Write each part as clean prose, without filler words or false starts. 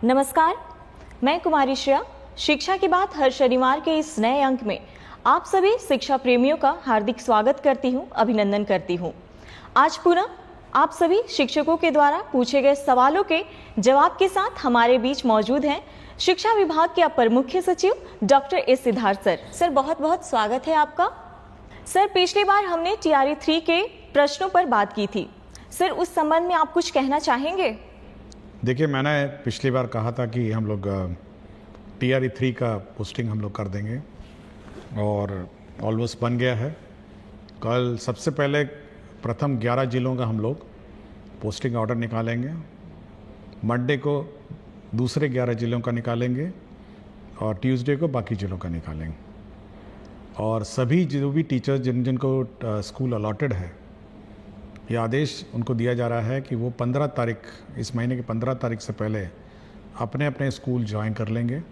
नमस्कार, मैं कुमारी श्रेया। शिक्षा की बात हर शनिवार के इस नए अंक में आप सभी शिक्षा प्रेमियों का हार्दिक स्वागत करती हूं, अभिनंदन करती हूं। आज पुनः आप सभी शिक्षकों के द्वारा पूछे गए सवालों के जवाब के साथ हमारे बीच मौजूद हैं शिक्षा विभाग के अपर मुख्य सचिव doctor S Siddharth sir. Sir, बहुत बहुत स्वागत है आपका। सर, पिछली बार हमने TRE 3 के प्रश्नों पर बात की थी। सर, उस संबंध में आप कुछ कहना चाहेंगे? देखिए, मैंने पिछली बार कहा था कि हम लोग TRE 3 का पोस्टिंग हम लोग कर देंगे और ऑलमोस्ट बन गया है। कल सबसे पहले प्रथम 11 जिलों का हम लोग पोस्टिंग ऑर्डर निकालेंगे। मंडे को दूसरे 11 जिलों का निकालेंगे और ट्यूसडे को बाकी जिलों का निकालेंगे। और सभी जो भी टीचर्स जिनको स्कूल अलॉटेड है, ये आदेश उनको दिया जा रहा है कि वो 15 तारीख, इस महीने की 15 तारीख से पहले अपने अपने स्कूल ज्वाइन कर लेंगे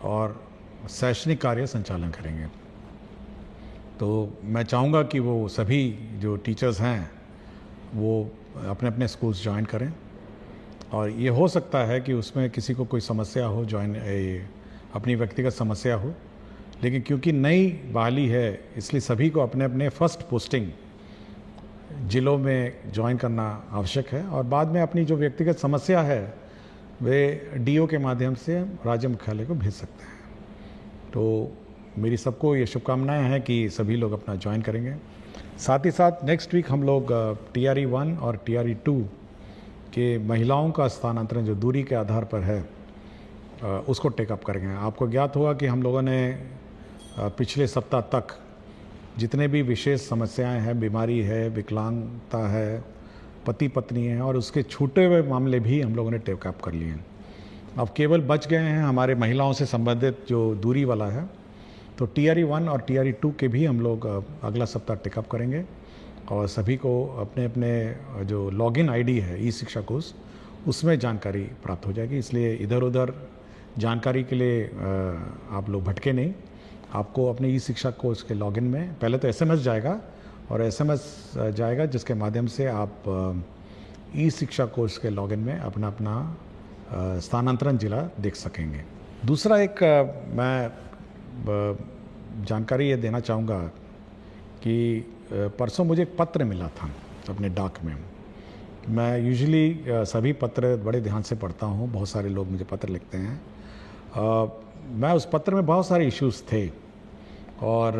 और शैक्षणिक कार्य संचालन करेंगे। तो मैं चाहूँगा कि वो सभी जो टीचर्स हैं वो अपने अपने स्कूल्स ज्वाइन करें। और ये हो सकता है कि उसमें किसी को कोई समस्या हो, अपनी व्यक्तिगत समस्या हो, लेकिन क्योंकि नई बहाली है इसलिए सभी को अपने अपने फर्स्ट पोस्टिंग जिलों में ज्वाइन करना आवश्यक है और बाद में अपनी जो व्यक्तिगत समस्या है वे DO के माध्यम से राज्य मुख्यालय को भेज सकते हैं। तो मेरी सबको ये शुभकामनाएं हैं कि सभी लोग अपना ज्वाइन करेंगे। साथ ही साथ नेक्स्ट वीक हम लोग TRE 1 और TRE 2 के महिलाओं का स्थानांतरण जो दूरी के आधार पर है उसको टेकअप करेंगे। आपको ज्ञात होगा कि हम लोगों ने पिछले सप्ताह तक जितने भी विशेष समस्याएं हैं, बीमारी है, विकलांगता है, पति पत्नी है और उसके छूटे हुए मामले भी हम लोगों ने टेकअप कर लिए हैं। अब केवल बच गए हैं हमारे महिलाओं से संबंधित जो दूरी वाला है। तो TRE 1 और TRE 2 के भी हम लोग अगला सप्ताह टेकअप करेंगे और सभी को अपने अपने जो लॉगिन ID है ई-शिक्षा कोष, उसमें जानकारी प्राप्त हो जाएगी। इसलिए इधर उधर जानकारी के लिए आप लोग भटके नहीं। आपको अपने ई-शिक्षा कोर्स के लॉगिन में पहले तो SMS जाएगा और SMS जाएगा जिसके माध्यम से आप ई-शिक्षा कोर्स के लॉगिन में अपना अपना स्थानांतरण जिला देख सकेंगे। दूसरा एक मैं जानकारी ये देना चाहूँगा कि परसों मुझे एक पत्र मिला था अपने डाक में। मैं यूजुअली सभी पत्र बड़े ध्यान से पढ़ता हूँ, बहुत सारे लोग मुझे पत्र लिखते हैं। मैं उस पत्र में बहुत सारे इश्यूज़ थे और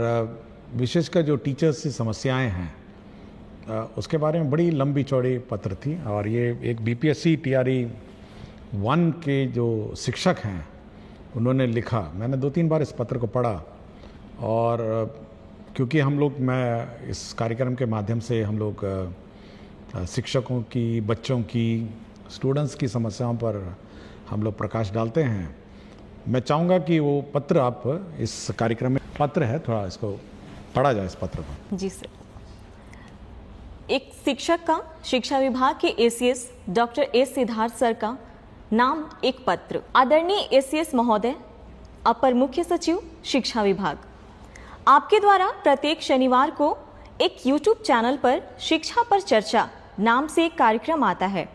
विशेषकर जो टीचर्स की समस्याएं हैं उसके बारे में बड़ी लंबी चौड़ी पत्र थी। और ये एक BPSC TRE 1 के जो शिक्षक हैं उन्होंने लिखा। मैंने 2-3 बार इस पत्र को पढ़ा और क्योंकि मैं इस कार्यक्रम के माध्यम से हम लोग शिक्षकों की, बच्चों की, स्टूडेंट्स की समस्याओं पर हम लोग प्रकाश डालते हैं। मैं चाहूँगा कि वो पत्र आप इस कार्यक्रम में पत्र है, थोड़ा इसको पढ़ा जाए इस पत्र को। जी सर। एक शिक्षक का शिक्षा विभाग के ACS doctor S Siddharth sir का नाम एक पत्र। आदरणीय ACS महोदय, अपर मुख्य सचिव शिक्षा विभाग, आपके द्वारा प्रत्येक शनिवार को एक YouTube चैनल पर शिक्षा पर चर्चा नाम से एक कार्यक्रम आता है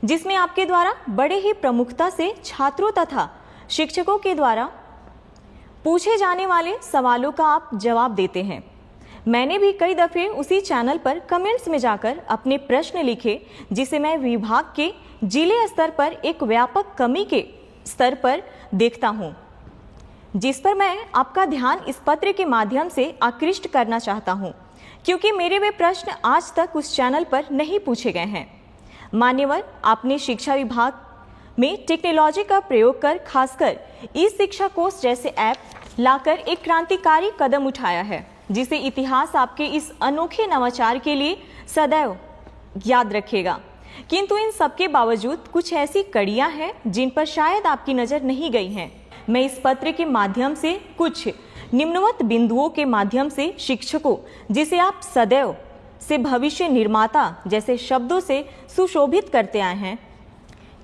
जिसमें आपके द्वारा बड़े ही प्रमुखता से छात्रों तथा शिक्षकों के द्वारा पूछे जाने वाले सवालों का आप जवाब देते हैं। मैंने भी कई दफे उसी चैनल पर कमेंट्स में जाकर अपने प्रश्न लिखे जिसे मैं विभाग के जिले स्तर पर एक व्यापक कमी के स्तर पर देखता हूं, जिस पर मैं आपका ध्यान इस पत्र के माध्यम से आकृष्ट करना चाहता हूं, क्योंकि मेरे वे प्रश्न आज तक उस चैनल पर नहीं पूछे गए हैं। मान्यवर, आपने शिक्षा विभाग में टेक्नोलॉजी का प्रयोग कर खासकर ई-शिक्षा कोर्स जैसे ऐप लाकर एक क्रांतिकारी कदम उठाया है जिसे इतिहास आपके इस अनोखे नवाचार के लिए सदैव याद रखेगा। किंतु इन सबके बावजूद कुछ ऐसी कड़ियां हैं जिन पर शायद आपकी नजर नहीं गई हैं। मैं इस पत्र के माध्यम से कुछ निम्नवत बिंदुओं के माध्यम से शिक्षकों, जिसे आप सदैव से भविष्य निर्माता जैसे शब्दों से सुशोभित करते आए हैं,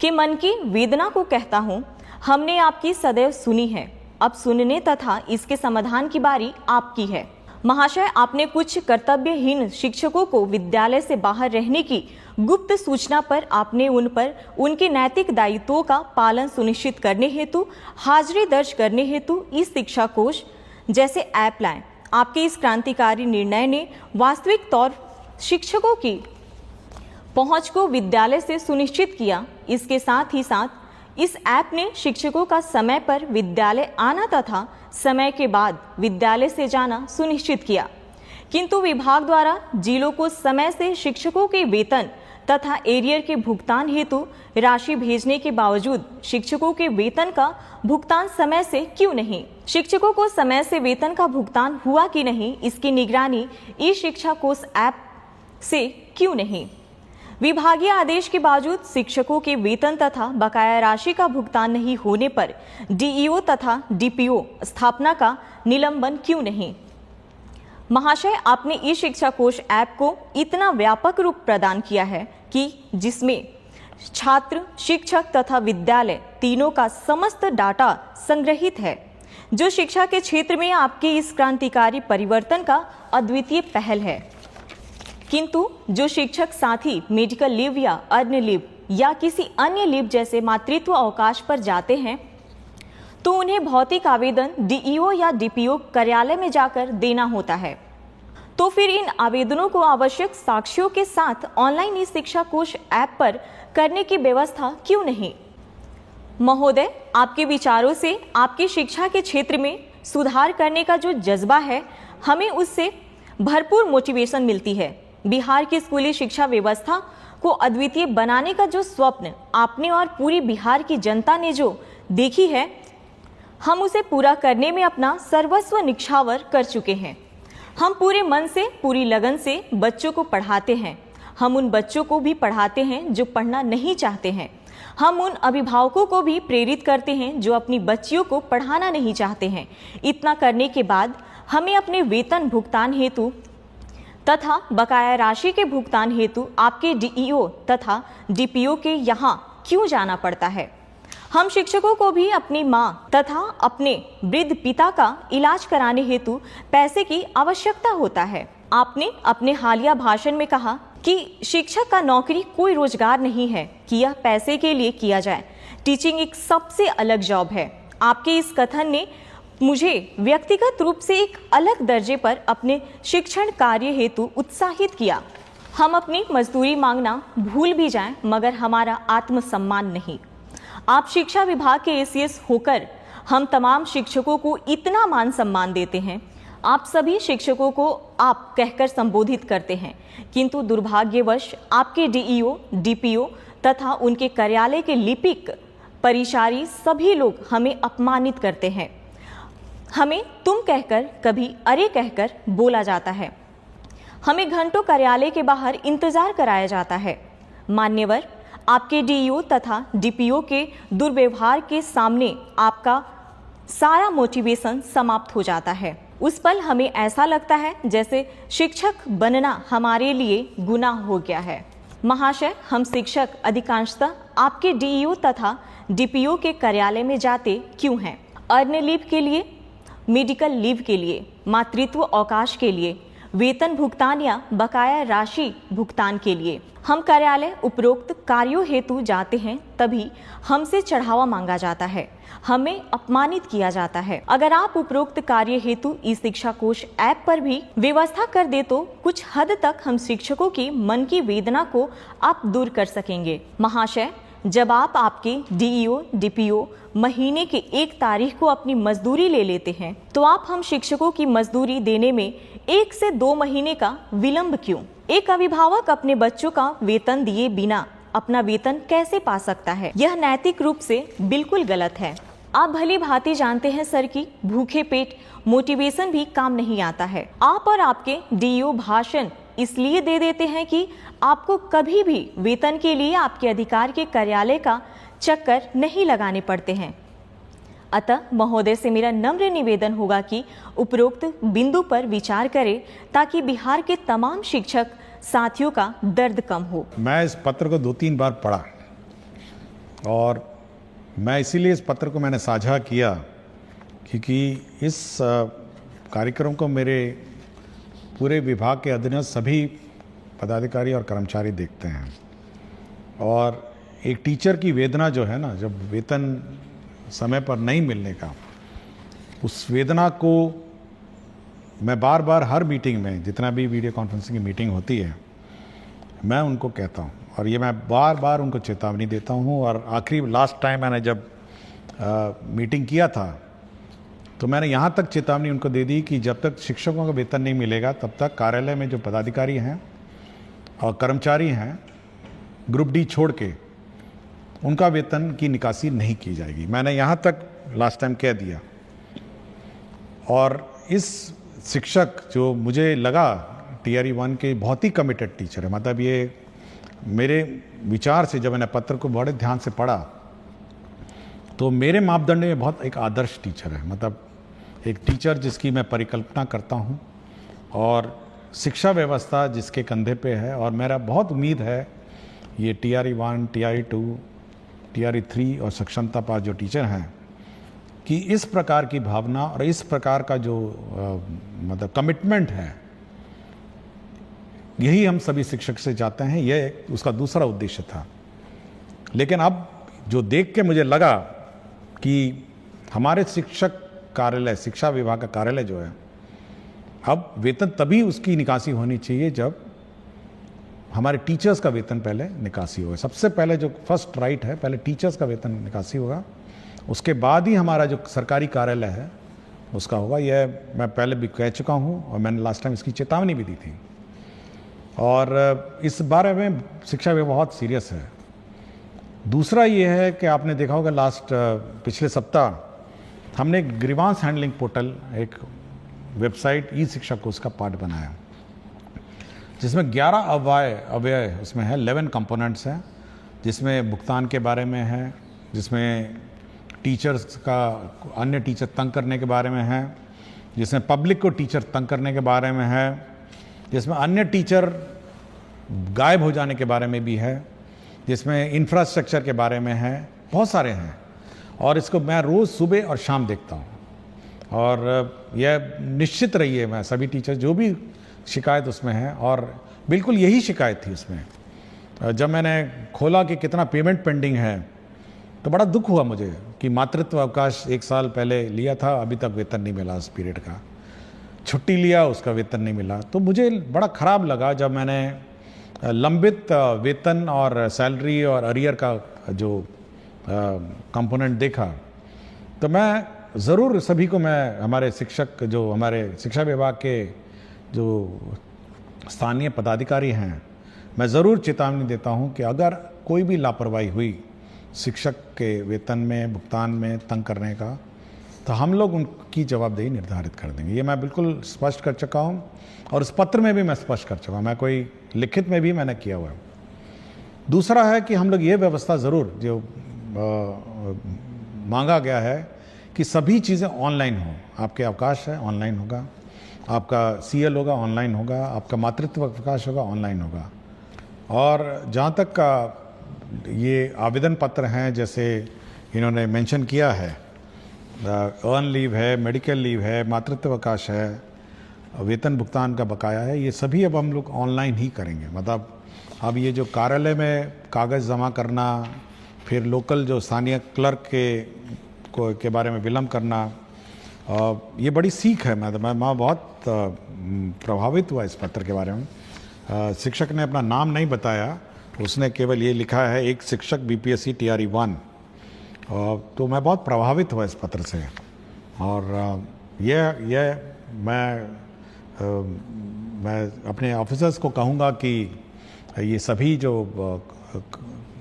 कि मन की वेदना को कहता हूं, हमने आपकी सदैव सुनी है, अब सुनने तथा इसके समाधान की बारी आपकी है। महाशय, आपने कुछ कर्तव्यहीन शिक्षकों को विद्यालय से बाहर रहने की गुप्त सूचना पर आपने उन पर उनके नैतिक दायित्वों का पालन सुनिश्चित करने हेतु हाजिरी दर्ज करने हेतु ई शिक्षा कोष जैसे ऐप लाए। आपके इस क्रांतिकारी निर्णय ने वास्तविक तौर शिक्षकों की पहुंच को विद्यालय से सुनिश्चित किया। इसके साथ ही साथ इस ऐप ने शिक्षकों का समय पर विद्यालय आना तथा समय के बाद विद्यालय से जाना सुनिश्चित किया। किंतु विभाग द्वारा जिलों को समय से शिक्षकों के वेतन तथा एरियर के भुगतान हेतु राशि भेजने के बावजूद शिक्षकों के वेतन का भुगतान समय से क्यों नहीं? शिक्षकों को समय से वेतन का भुगतान हुआ कि नहीं, इसकी निगरानी ई शिक्षा कोष ऐप से क्यों नहीं? विभागीय आदेश के बावजूद शिक्षकों के वेतन तथा बकाया राशि का भुगतान नहीं होने पर डीईओ तथा डीपीओ स्थापना का निलंबन क्यों नहीं? महाशय, आपने ई शिक्षा कोष ऐप को इतना व्यापक रूप प्रदान किया है कि जिसमें छात्र, शिक्षक तथा विद्यालय तीनों का समस्त डाटा संग्रहित है, जो शिक्षा के क्षेत्र में आपके इस क्रांतिकारी परिवर्तन का अद्वितीय पहल है। किंतु जो शिक्षक साथी मेडिकल लीव या अर्न लीव या किसी अन्य लीव जैसे मातृत्व अवकाश पर जाते हैं तो उन्हें भौतिक आवेदन डीईओ या डीपीओ कार्यालय में जाकर देना होता है। तो फिर इन आवेदनों को आवश्यक साक्ष्यों के साथ ऑनलाइन ई शिक्षा कोष ऐप पर करने की व्यवस्था क्यों नहीं? महोदय, आपके विचारों से आपकी शिक्षा के क्षेत्र में सुधार करने का जो जज्बा है, हमें उससे भरपूर मोटिवेशन मिलती है। बिहार की स्कूली शिक्षा व्यवस्था को अद्वितीय बनाने का जो स्वप्न आपने और पूरी बिहार की जनता ने जो देखी है, हम उसे पूरा करने में अपना सर्वस्व निछावर कर चुके हैं। हम पूरे मन से, पूरी लगन से बच्चों को पढ़ाते हैं। हम उन बच्चों को भी पढ़ाते हैं जो पढ़ना नहीं चाहते हैं। हम उन अभिभावकों को भी प्रेरित करते हैं जो अपनी बच्चियों को पढ़ाना नहीं चाहते हैं। इतना करने के बाद हमें अपने वेतन भुगतान हेतु तथा बकाया राशि के भुगतान हेतु आपके डीईओ तथा डीपीओ के यहाँ क्यों जाना पड़ता है? हम शिक्षकों को भी अपनी माँ तथा अपने वृद्ध पिता का इलाज कराने हेतु पैसे की आवश्यकता होता है। आपने अपने हालिया भाषण में कहा कि शिक्षक का नौकरी कोई रोजगार नहीं है कि यह पैसे के लिए किया जाए। टीचिंग एक सबसे अलग जॉब है। आपके इस कथन ने मुझे व्यक्तिगत रूप से एक अलग दर्जे पर अपने शिक्षण कार्य हेतु उत्साहित किया। हम अपनी मजदूरी मांगना भूल भी जाएं, मगर हमारा आत्मसम्मान नहीं। आप शिक्षा विभाग के एसीएस होकर हम तमाम शिक्षकों को इतना मान सम्मान देते हैं। आप सभी शिक्षकों को आप कहकर संबोधित करते हैं, किंतु दुर्भाग्यवश आपके डीईओ, डीपीओ तथा उनके कार्यालय के लिपिक, परिचारी सभी लोग हमें अपमानित करते हैं। हमें तुम कहकर, कभी अरे कहकर बोला जाता है। हमें घंटों कार्यालय के बाहर इंतजार कराया जाता है। मान्यवर, आपके डीईओ तथा डीपीओ के दुर्व्यवहार के सामने आपका सारा मोटिवेशन समाप्त हो जाता है। उस पल हमें ऐसा लगता है जैसे शिक्षक बनना हमारे लिए गुनाह हो गया है। महाशय, हम शिक्षक अधिकांशतः आपके डीईओ तथा डीपीओ के कार्यालय में जाते क्यों हैं? अर्न लीव के लिए, मेडिकल लीव के लिए, मातृत्व अवकाश के लिए, वेतन भुगतान या बकाया राशि भुगतान के लिए। हम कार्यालय उपरोक्त कार्यों हेतु जाते हैं, तभी हमसे चढ़ावा मांगा जाता है, हमें अपमानित किया जाता है। अगर आप उपरोक्त कार्य हेतु ई शिक्षा कोष ऐप पर भी व्यवस्था कर दे तो कुछ हद तक हम शिक्षकों की मन की वेदना को आप दूर कर सकेंगे। महाशय, जब आप आपके डीईओ, डीपीओ महीने के 1 तारीख को अपनी मजदूरी ले लेते हैं, तो आप हम शिक्षकों की मजदूरी देने में 1 से 2 महीने का विलंब क्यों? एक अभिभावक अपने बच्चों का वेतन दिए बिना अपना वेतन कैसे पा सकता है? यह नैतिक रूप से बिल्कुल गलत है। आप भली भांति जानते हैं सर कि भूखे पेट मोटिवेशन भी काम नहीं आता है। आप और आपके डीईओ भाषण इसलिए दे देते हैं कि आपको कभी भी वेतन के लिए आपके अधिकार के कार्यालय का चक्कर नहीं लगाने पड़ते हैं। अतः महोदय से मेरा नम्र निवेदन होगा कि उपरोक्त बिंदु पर विचार करें ताकि बिहार के तमाम शिक्षक साथियों का दर्द कम हो। मैं इस पत्र को 2-3 बार पढ़ा और मैं इसीलिए इस पत्र को मैंने साझा किया क्योंकि इस कार्यक्रम को मेरे पूरे विभाग के अधीनस्थ सभी पदाधिकारी और कर्मचारी देखते हैं। और एक टीचर की वेदना जो है ना, जब वेतन समय पर नहीं मिलने का, उस वेदना को मैं बार बार हर मीटिंग में, जितना भी वीडियो कॉन्फ्रेंसिंग की मीटिंग होती है, मैं उनको कहता हूँ और ये मैं बार बार उनको चेतावनी देता हूँ। और आखिरी लास्ट टाइम मैंने जब मीटिंग किया था तो मैंने यहाँ तक चेतावनी उनको दे दी कि जब तक शिक्षकों का वेतन नहीं मिलेगा तब तक कार्यालय में जो पदाधिकारी हैं और कर्मचारी हैं ग्रुप डी छोड़ के, उनका वेतन की निकासी नहीं की जाएगी। मैंने यहाँ तक लास्ट टाइम कह दिया। और इस शिक्षक जो मुझे लगा टीआरई 1 के बहुत ही कमिटेड टीचर है, मतलब ये मेरे विचार से जब मैंने पत्र को बड़े ध्यान से पढ़ा तो मेरे मापदंड में बहुत एक आदर्श टीचर है, मतलब एक टीचर जिसकी मैं परिकल्पना करता हूँ और शिक्षा व्यवस्था जिसके कंधे पे है। और मेरा बहुत उम्मीद है ये टीआरई 1, टीआरई 2, टीआरई 3 और सक्षमता पास जो टीचर हैं कि इस प्रकार की भावना और इस प्रकार का जो मतलब कमिटमेंट है, यही हम सभी शिक्षक से चाहते हैं। यह उसका दूसरा उद्देश्य था। लेकिन अब जो देख के मुझे लगा कि हमारे शिक्षक कार्यालय, शिक्षा विभाग का कार्यालय जो है, अब वेतन तभी उसकी निकासी होनी चाहिए जब हमारे टीचर्स का वेतन पहले निकासी होगा। सबसे पहले जो फर्स्ट राइट है, पहले टीचर्स का वेतन निकासी होगा, उसके बाद ही हमारा जो सरकारी कार्यालय है उसका होगा। यह मैं पहले भी कह चुका हूँ और मैंने लास्ट टाइम इसकी चेतावनी भी दी थी। और इस बारे में शिक्षा विभाग बहुत सीरियस है। दूसरा ये है कि आपने देखा होगा पिछले सप्ताह हमने एक ग्रीवांस हैंडलिंग पोर्टल, एक वेबसाइट ई शिक्षा कोर्स का पार्ट बनाया, जिसमें 11 अव्यय उसमें है, 11 कंपोनेंट्स हैं, जिसमें भुगतान के बारे में है, जिसमें टीचर्स का अन्य टीचर तंग करने के बारे में है, जिसमें पब्लिक को टीचर तंग करने के बारे में है, जिसमें अन्य टीचर गायब हो जाने के बारे में भी है, जिसमें इंफ्रास्ट्रक्चर के बारे में है, बहुत सारे हैं। और इसको मैं रोज़ सुबह और शाम देखता हूँ। और यह निश्चित रही है, मैं सभी टीचर जो भी शिकायत उसमें है, और बिल्कुल यही शिकायत थी उसमें। जब मैंने खोला कि कितना पेमेंट पेंडिंग है तो बड़ा दुख हुआ मुझे कि मातृत्व अवकाश 1 साल पहले लिया था, अभी तक वेतन नहीं मिला उस पीरियड का। छुट्टी लिया, उसका वेतन नहीं मिला। तो मुझे बड़ा ख़राब लगा जब मैंने लंबित वेतन और सैलरी और अरियर का जो कंपोनेंट देखा। तो मैं ज़रूर सभी को, मैं हमारे शिक्षक, जो हमारे शिक्षा विभाग के जो स्थानीय पदाधिकारी हैं, मैं ज़रूर चेतावनी देता हूं कि अगर कोई भी लापरवाही हुई शिक्षक के वेतन में, भुगतान में तंग करने का, तो हम लोग उनकी जवाबदेही निर्धारित कर देंगे। ये मैं बिल्कुल स्पष्ट कर चुका हूँ और इस पत्र में भी मैं स्पष्ट कर चुका हूँ, मैं कोई लिखित में भी मैंने किया हुआ है। दूसरा है कि हम लोग ये व्यवस्था ज़रूर जो मांगा गया है कि सभी चीज़ें ऑनलाइन हो। आपके अवकाश है ऑनलाइन होगा, आपका सीएल होगा ऑनलाइन होगा, आपका मातृत्व अवकाश होगा ऑनलाइन होगा। और जहाँ तक का ये आवेदन पत्र हैं, जैसे इन्होंने मेंशन किया है, अर्न लीव है, मेडिकल लीव है, मातृत्व अवकाश है, वेतन भुगतान का बकाया है, ये सभी अब हम लोग ऑनलाइन ही करेंगे। मतलब अब ये जो कार्यालय में कागज़ जमा करना, फिर लोकल जो स्थानीय क्लर्क के बारे में विलम्ब करना, ये बड़ी सीख है। मैं बहुत प्रभावित हुआ इस पत्र के बारे में। शिक्षक ने अपना नाम नहीं बताया, उसने केवल ये लिखा है, एक शिक्षक बीपीएससी टीआरई 1। तो मैं बहुत प्रभावित हुआ इस पत्र से। और यह मैं अपने ऑफिसर्स को कहूँगा कि ये सभी जो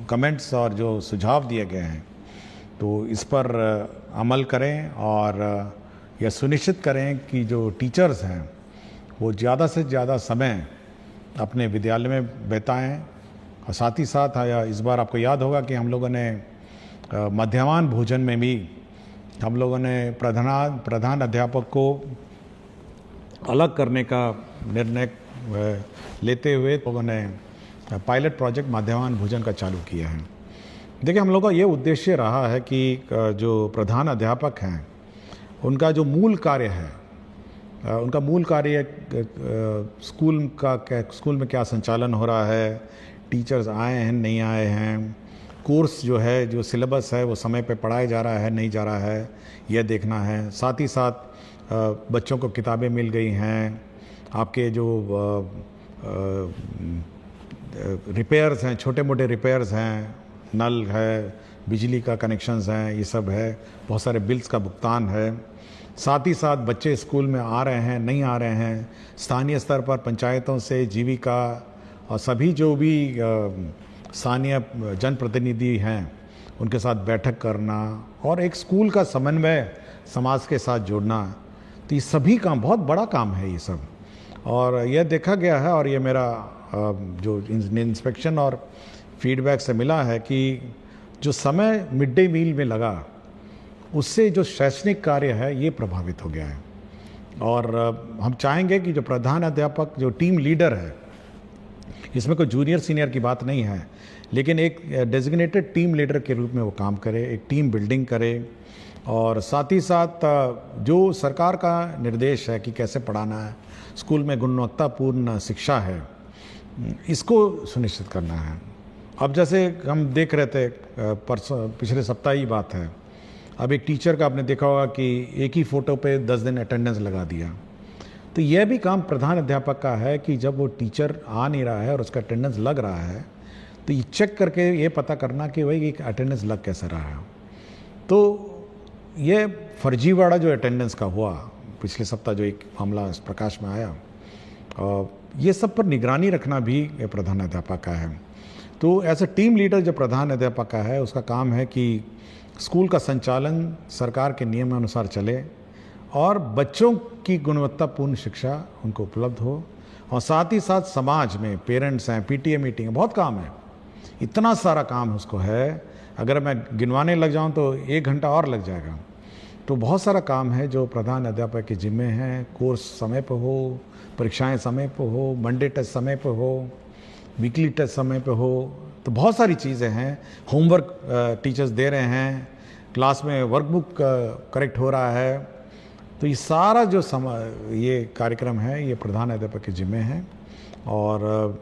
कमेंट्स और जो सुझाव दिए गए हैं, तो इस पर अमल करें और यह सुनिश्चित करें कि जो टीचर्स हैं वो ज़्यादा से ज़्यादा समय अपने विद्यालय में बिताएं। और साथ ही साथ इस बार आपको याद होगा कि हम लोगों ने मध्याह्न भोजन में भी हम लोगों ने प्रधान अध्यापक को अलग करने का निर्णय लेते हुए लोगों ने पायलट प्रोजेक्ट मध्याह्न भोजन का चालू किया है। देखिए, हम लोगों का ये उद्देश्य रहा है कि जो प्रधान अध्यापक हैं उनका जो मूल कार्य है उनका मूल कार्य स्कूल में क्या संचालन हो रहा है, टीचर्स आए हैं नहीं आए हैं, कोर्स जो है, जो सिलेबस है वो समय पे पढ़ाया जा रहा है नहीं जा रहा है, यह देखना है। साथ ही साथ बच्चों को किताबें मिल गई हैं, आपके जो रिपेयर्स हैं, छोटे मोटे रिपेयर्स हैं, नल है, बिजली का कनेक्शंस हैं, ये सब है, बहुत सारे बिल्स का भुगतान है। साथ ही साथ बच्चे स्कूल में आ रहे हैं नहीं आ रहे हैं, स्थानीय स्तर पर पंचायतों से जीविका और सभी जो भी स्थानीय जनप्रतिनिधि हैं उनके साथ बैठक करना और एक स्कूल का समन्वय समाज के साथ जोड़ना, तो ये सभी काम बहुत बड़ा काम है ये सब। और यह देखा गया है और ये मेरा जो इंस्पेक्शन और फीडबैक से मिला है कि जो समय मिड डे मील में लगा उससे जो शैक्षणिक कार्य है ये प्रभावित हो गया है। और हम चाहेंगे कि जो प्रधान अध्यापक, जो टीम लीडर है, इसमें कोई जूनियर सीनियर की बात नहीं है, लेकिन एक डेजिग्नेटेड टीम लीडर के रूप में वो काम करे, एक टीम बिल्डिंग करे और साथ ही साथ जो सरकार का निर्देश है कि कैसे पढ़ाना है, स्कूल में गुणवत्तापूर्ण शिक्षा है, इसको सुनिश्चित करना है। अब जैसे हम देख रहे थे परसों, पिछले सप्ताह ही बात है, अब एक टीचर का आपने देखा होगा कि एक ही फ़ोटो पे 10 दिन अटेंडेंस लगा दिया। तो यह भी काम प्रधान अध्यापक का है कि जब वो टीचर आ नहीं रहा है और उसका अटेंडेंस लग रहा है तो ये चेक करके ये पता करना कि भाई अटेंडेंस लग कैसे रहा है। तो ये फर्जीवाड़ा जो अटेंडेंस का हुआ पिछले सप्ताह, जो एक मामला प्रकाश में आया, ये सब पर निगरानी रखना भी प्रधान अध्यापक का है। तो एज अ टीम लीडर जो प्रधान अध्यापक का है, उसका काम है कि स्कूल का संचालन सरकार के नियमानुसार चले और बच्चों की गुणवत्तापूर्ण शिक्षा उनको उपलब्ध हो। और साथ ही साथ समाज में पेरेंट्स हैं, पीटीए मीटिंग, बहुत काम है, इतना सारा काम उसको है, अगर मैं गिनवाने लग जाऊं तो 1 घंटा और लग जाएगा। तो बहुत सारा काम है जो प्रधान अध्यापक के जिम्मे हैं। कोर्स समय पर हो, परीक्षाएं समय पर हो, मंडे टेस्ट समय पर हो, वीकली टेस्ट समय पे हो, तो बहुत सारी चीज़ें हैं। होमवर्क टीचर्स दे रहे हैं, क्लास में वर्कबुक करेक्ट हो रहा है, तो ये सारा जो ये कार्यक्रम है ये प्रधान अध्यापक के जिम्मे है। और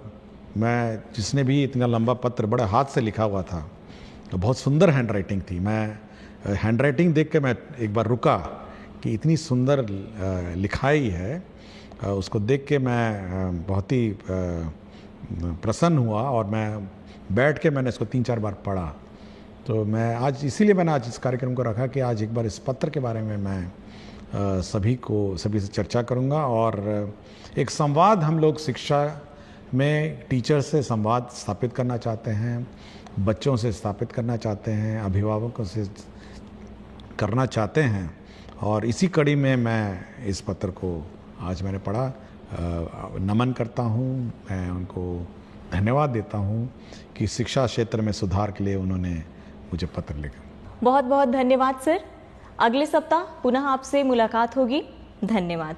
मैं, जिसने भी इतना लंबा पत्र बड़ा हाथ से लिखा हुआ था, तो बहुत सुंदर हैंड राइटिंग थी। मैं हैंड राइटिंग देख के मैं एक बार रुका कि इतनी सुंदर लिखाई है, उसको देख के मैं बहुत ही प्रसन्न हुआ और मैं बैठ के मैंने इसको 3-4 बार पढ़ा। तो मैं आज, इसीलिए मैंने आज इस कार्यक्रम को रखा कि आज एक बार इस पत्र के बारे में मैं सभी से चर्चा करूंगा और एक संवाद हम लोग शिक्षा में टीचर से संवाद स्थापित करना चाहते हैं, बच्चों से स्थापित करना चाहते हैं, अभिभावकों से करना चाहते हैं। और इसी कड़ी में मैं इस पत्र को आज मैंने पढ़ा, नमन करता हूँ, मैं उनको धन्यवाद देता हूँ कि शिक्षा क्षेत्र में सुधार के लिए उन्होंने मुझे पत्र लिखा। बहुत बहुत धन्यवाद सर। अगले सप्ताह पुनः आपसे मुलाकात होगी। धन्यवाद।